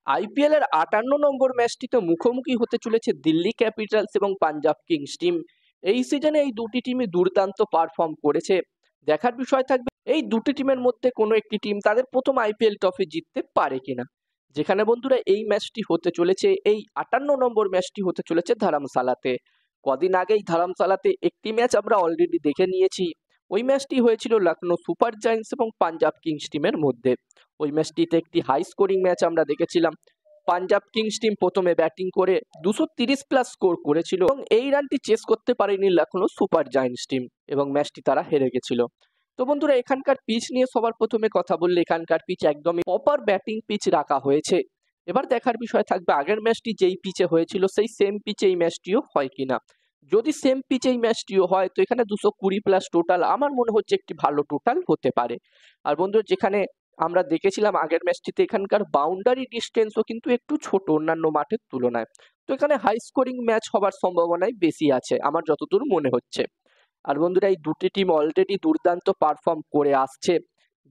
IPL এর ৫৮ নম্বর ম্যাচটিতে মুখোমুখি হতে চলেছে দিল্লি ক্যাপিটালস এবং পাঞ্জাব কিংস টিম। এই সিজনে এই দুটি টিমই দুর্দান্ত পারফর্ম করেছে। দেখার বিষয় থাকবে এই দুটি টিমের মধ্যে কোনো একটি টিম তাদের প্রথম আইপিএল ট্রফি জিততে পারে কিনা। যেখানে বন্ধুরা এই ম্যাচটি হতে চলেছে, এই ৫৮ নম্বর ম্যাচটি হতে চলেছে ধরমশালাতে। কদিন আগেই ধরমশালাতে একটি ম্যাচ আমরা অলরেডি দেখে নিয়েছি। ওই ম্যাচটি হয়েছিল লখনৌ সুপার জায়ান্টস এবং পাঞ্জাব কিংস টিমের মধ্যে। ওই ম্যাচটিতে একটি হাই স্কোরিং ম্যাচ আমরা দেখেছিলাম। পাঞ্জাব কিংস টিম প্রথমে ব্যাটিং করে 230+ স্কোর করেছিল এবং এই রানটি চেস করতে পারেনি লখনৌ সুপার জায়ান্টস টিম এবং ম্যাচটি তারা হেরে গেছিল। তো বন্ধুরা, এখানকার পিচ নিয়ে সবার প্রথমে কথা বললে এখানকার পিচ একদমই প্রপার ব্যাটিং পিচ রাখা হয়েছে। এবার দেখার বিষয় থাকবে আগের ম্যাচটি যেই পিচে হয়েছিল সেই সেম পিচে এই ম্যাচটিও হয় কিনা। যদি সেম পিচে এই ম্যাচটিও হয় তো এখানে 220+ টোটাল আমার মনে হচ্ছে একটি ভালো টোটাল হতে পারে। আর বন্ধুরা, যেখানে আমরা দেখেছিলাম আগের ম্যাচটিতে এখানকার বাউন্ডারি ডিস্টেন্সও কিন্তু একটু ছোট অন্যান্য মাঠের তুলনায়। তো এখানে হাই স্কোরিং ম্যাচ হবার সম্ভাবনাই বেশি আছে আমার যতদূর মনে হচ্ছে। আর বন্ধুরা, এই দুটি টিম অলরেডি দুর্দান্ত পারফর্ম করে আসছে।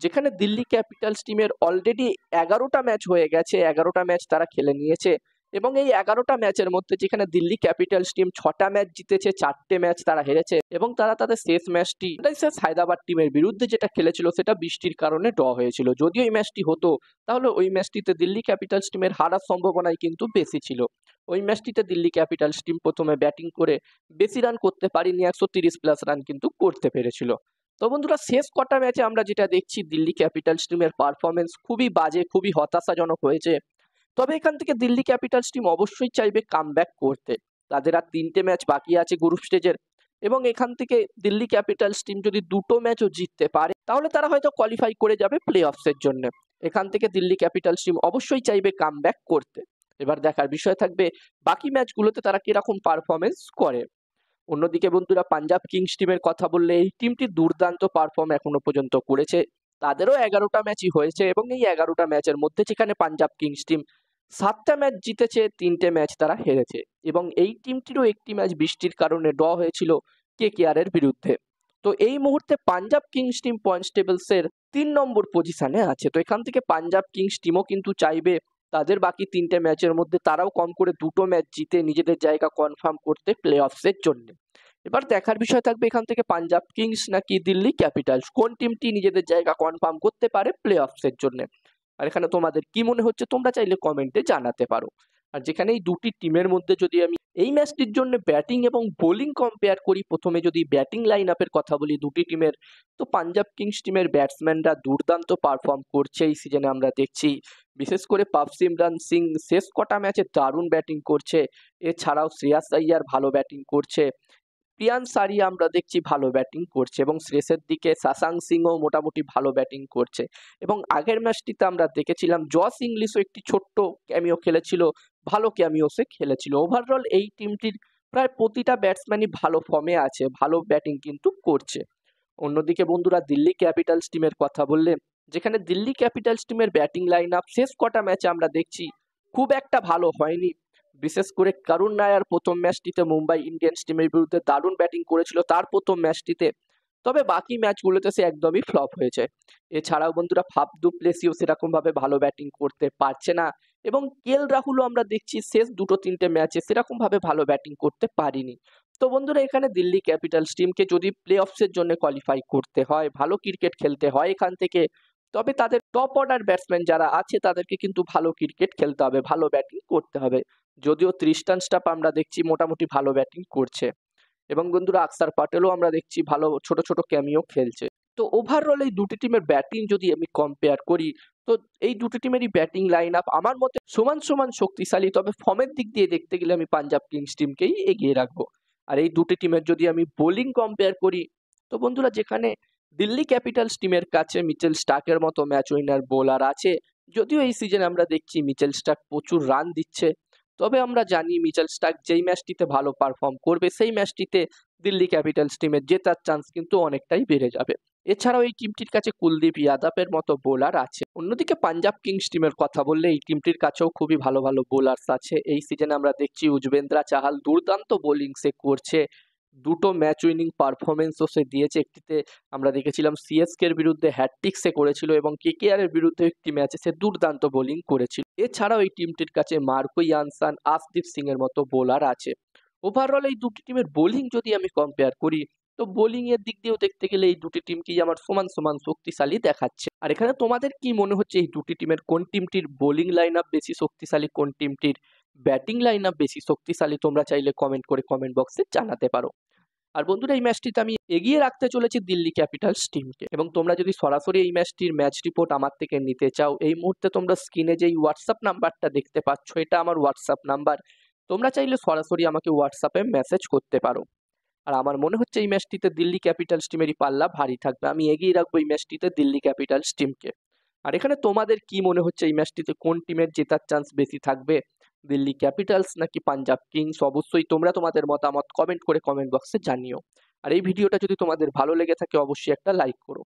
যেখানে দিল্লি ক্যাপিটালস টিমের অলরেডি 11টা ম্যাচ হয়ে গেছে, 11টা ম্যাচ তারা খেলে নিয়েছে এবং এই 11টা ম্যাচের মধ্যে যেখানে দিল্লি ক্যাপিটালস টিম 6টা ম্যাচ জিতেছে, 4টে ম্যাচ তারা হেরেছে এবং তারা তাদের শেষ ম্যাচটি সানরাইজার্স হায়দ্রাবাদ টিমের বিরুদ্ধে যেটা খেলেছিল সেটা বৃষ্টির কারণে ড্র হয়েছিল। যদিও এই ম্যাচটি হতো তাহলে ওই ম্যাচটিতে দিল্লি ক্যাপিটালস টিমের হারার সম্ভাবনাই কিন্তু বেশি ছিল। ওই ম্যাচটিতে দিল্লি ক্যাপিটালস টিম প্রথমে ব্যাটিং করে বেশি রান করতে পারেনি, 130+ রান কিন্তু করতে পেরেছিল। তো বন্ধুরা, শেষ কটা ম্যাচে আমরা যেটা দেখছি দিল্লি ক্যাপিটালস টিমের পারফরমেন্স খুবই বাজে, খুবই হতাশাজনক হয়েছে। তবে এখান থেকে দিল্লি ক্যাপিটালস টিম অবশ্যই চাইবে কামব্যাক করতে। তাদের আর 3টে ম্যাচ বাকি আছে গ্রুপ স্টেজের এবং এখান থেকে দিল্লি ক্যাপিটালস টিম যদি 2টো ম্যাচও জিততে পারে তাহলে তারা হয়তো কোয়ালিফাই করে যাবে প্লে অফসের জন্য। এখান থেকে দিল্লি ক্যাপিটালস টিম অবশ্যই চাইবে কামব্যাক করতে। এবার দেখার বিষয় থাকবে বাকি ম্যাচগুলোতে তারা কিরকম পারফরমেন্স করে। অন্যদিকে বন্ধুরা, পাঞ্জাব কিংস টিমের কথা বললে এই টিমটি দুর্দান্ত পারফর্ম এখনো পর্যন্ত করেছে। তাদেরও 11টা ম্যাচই হয়েছে এবং এই 11টা ম্যাচের মধ্যে যেখানে পাঞ্জাব কিংস টিম 7টা ম্যাচ জিতেছে, 3টে ম্যাচ তারা হেরেছে এবং এই টিমটিরও একটি ম্যাচ বৃষ্টির কারণে ড্র হয়েছিল কেকেআর এর বিরুদ্ধে। তো এই মুহূর্তে পাঞ্জাব কিংস টিম পয়েন্টস টেবিলসের 3 নম্বর পজিশনে আছে। তো এখান থেকে পাঞ্জাব কিংস টিমও কিন্তু চাইবে তাদের বাকি 3টে ম্যাচের মধ্যে তারাও কম করে 2টো ম্যাচ জিতে নিজেদের জায়গা কনফার্ম করতে প্লে অফসের জন্য। এবার দেখার বিষয় থাকবে এখান থেকে পাঞ্জাব কিংস নাকি দিল্লি ক্যাপিটালস কোন টিমটি নিজেদের জায়গা কনফার্ম করতে পারে প্লে অফসের জন্য। আর এখানে তোমাদের কি মনে হচ্ছে তোমরা চাইলে কমেন্টে জানাতে পারো। আর যেখানে এই দুটি টিমের মধ্যে যদি আমি এই ম্যাচটির জন্য ব্যাটিং এবং বোলিং কম্পেয়ার করি, প্রথমে যদি ব্যাটিং লাইন আপের কথা বলি দুটি টিমের, তো পাঞ্জাব কিংস টিমের ব্যাটসম্যানরা দুর্দান্ত পারফর্ম করছে এই সিজনে আমরা দেখছি। বিশেষ করে পাভসিমরান সিং শেষ কটা ম্যাচে দারুণ ব্যাটিং করছে। এছাড়াও শ্রেয়াস আইয়ার ভালো ব্যাটিং করছে, প্রিয়ান সারিয়া আমরা দেখছি ভালো ব্যাটিং করছে এবং শেষের দিকে শাসাং সিংও মোটামুটি ভালো ব্যাটিং করছে। এবং আগের ম্যাচটিতে আমরা দেখেছিলাম জস ইংলিশও একটি ছোট্ট ক্যামিও খেলেছিল, ভালো ক্যামিও সে খেলেছিল। ওভারঅল এই টিমটির প্রায় প্রতিটা ব্যাটসম্যানই ভালো ফর্মে আছে, ভালো ব্যাটিং কিন্তু করছে। অন্যদিকে বন্ধুরা, দিল্লি ক্যাপিটালস টিমের কথা বললে যেখানে দিল্লি ক্যাপিটালস টিমের ব্যাটিং লাইন আপ শেষ কটা ম্যাচে আমরা দেখছি খুব একটা ভালো হয়নি। বিশেষ করে করুণ নায়ার প্রথম ম্যাচটিতে মুম্বাই ইন্ডিয়ান্স টিমের বিরুদ্ধে দারুণ ব্যাটিং করেছিল তার প্রথম ম্যাচটিতে, তবে বাকি ম্যাচগুলোতে সে একদমই ফ্লপ হয়েছে। এছাড়াও বন্ধুরা, ফাফ দু প্লেসিও সেরকম ভাবে ভালো ব্যাটিং করতে পারছে না এবং কেএল রাহুলও আমরা দেখছি শেষ 2-3টে ম্যাচে সেরকম ভাবে ভালো ব্যাটিং করতে পারিনি। তো বন্ধুরা, এখানে দিল্লি ক্যাপিটালস টিমকে যদি প্লে অফসের জন্য কোয়ালিফাই করতে হয়, ভালো ক্রিকেট খেলতে হয় এখান থেকে, তবে তাদের টপ অর্ডার ব্যাটসম্যান যারা আছে তাদেরকে কিন্তু ভালো ক্রিকেট খেলতে হবে, ভালো ব্যাটিং করতে হবে। যদিও ত্রিস্টান স্টাফ আমরা দেখছি মোটামুটি ভালো ব্যাটিং করছে এবং বন্ধুরা আকসার প্যাটেলও আমরা দেখছি ভালো ছোট ছোট ক্যামিও খেলছে। তো ওভারঅল এই দুটি টিমের ব্যাটিং যদি আমি কম্পেয়ার করি তো এই দুটি টিমেরই ব্যাটিং লাইন আপ আমার মতে সমান সমান শক্তিশালী, তবে ফর্মের দিক দিয়ে দেখতে গেলে আমি পাঞ্জাব কিংস টিমকেই এগিয়ে রাখবো। আর এই দুটি টিমের যদি আমি বোলিং কম্পেয়ার করি তো বন্ধুরা, যেখানে দিল্লি ক্যাপিটালস টিমের কাছে মিচেল স্টার্কের মতো ম্যাচ উইনার বোলার আছে, যদিও এই সিজনে আমরা দেখছি মিচেল স্টার্ক প্রচুর রান দিচ্ছে, তবে আমরা জানি মিচেল স্টার্ক যেই ম্যাচটিতে ভালো পারফর্ম করবে সেই ম্যাচটিতে দিল্লি ক্যাপিটালস টিমের জেতার চান্স কিন্তু অনেকটাই বেড়ে যাবে। এছাড়াও এই টিমটির কাছে কুলদীপ যাদবের মতো বোলার আছে। অন্যদিকে পাঞ্জাব কিংস টিমের কথা বললে এই টিমটির কাছেও খুবই ভালো ভালো বোলার্স আছে। এই সিজনে আমরা দেখছি যুজবেন্দ্রা চাহাল দুর্দান্ত বোলিং সে করছে, দুটো ম্যাচ উইনিং পারফরমেন্সও সে দিয়েছে। একটিতে আমরা দেখেছিলাম সিএসকে এর বিরুদ্ধে হ্যাটট্রিক সে করেছিল এবং কেকেআর এর বিরুদ্ধে একটি ম্যাচে সে দুর্দান্ত বোলিং করেছিল। এছাড়াও এই টিমটির কাছে মার্কো ইয়ানসান, আশদীপ সিং এর মতো বোলার আছে। ওভারঅল এই দুটি টিমের বোলিং যদি আমি কম্পেয়ার করি, তো বোলিং এর দিক দিয়েও দেখতে গেলে এই দুটি টিমকেই আমার সমান সমান শক্তিশালী দেখাচ্ছে। আর এখানে তোমাদের কি মনে হচ্ছে এই দুটি টিমের কোন টিমটির বোলিং লাইন আপ বেশি শক্তিশালী, কোন টিমটির ব্যাটিং লাইন আপ বেশি শক্তিশালী? তোমরা চাইলে কমেন্ট করে কমেন্ট বক্সে জানাতে পারো। আর বন্ধুরা, এই ম্যাচটিতে আমি এগিয়ে রাখতে চলেছি দিল্লি ক্যাপিটালস টিমকে, এবং তোমরা যদি সরাসরি এই ম্যাচটির ম্যাচ রিপোর্ট আমার থেকে নিতে চাও, এই মুহূর্তে তোমরা স্ক্রিনে যেই হোয়াটসঅ্যাপ নাম্বারটা দেখতে পাচ্ছ, এটা আমার হোয়াটসঅ্যাপ নাম্বার। তোমরা চাইলে সরাসরি আমাকে হোয়াটসঅ্যাপে মেসেজ করতে পারো। আর আমার মনে হচ্ছে এই ম্যাচটিতে দিল্লি ক্যাপিটালস টিমেরই পাল্লা ভারী থাকবে। আমি এগিয়ে রাখবো এই ম্যাচটিতে দিল্লি ক্যাপিটালস টিমকে। আর এখানে তোমাদের কি মনে হচ্ছে এই ম্যাচটিতে কোন টিমের জেতার চান্স বেশি থাকবে, দিল্লি ক্যাপিটালস নাকি পাঞ্জাব কিংস? অবশ্যই তোমরা তোমাদের মতামত কমেন্ট করে কমেন্ট বক্সে জানিও। আর এই ভিডিওটা যদি তোমাদের ভালো লেগে থাকে অবশ্যই একটা লাইক করো।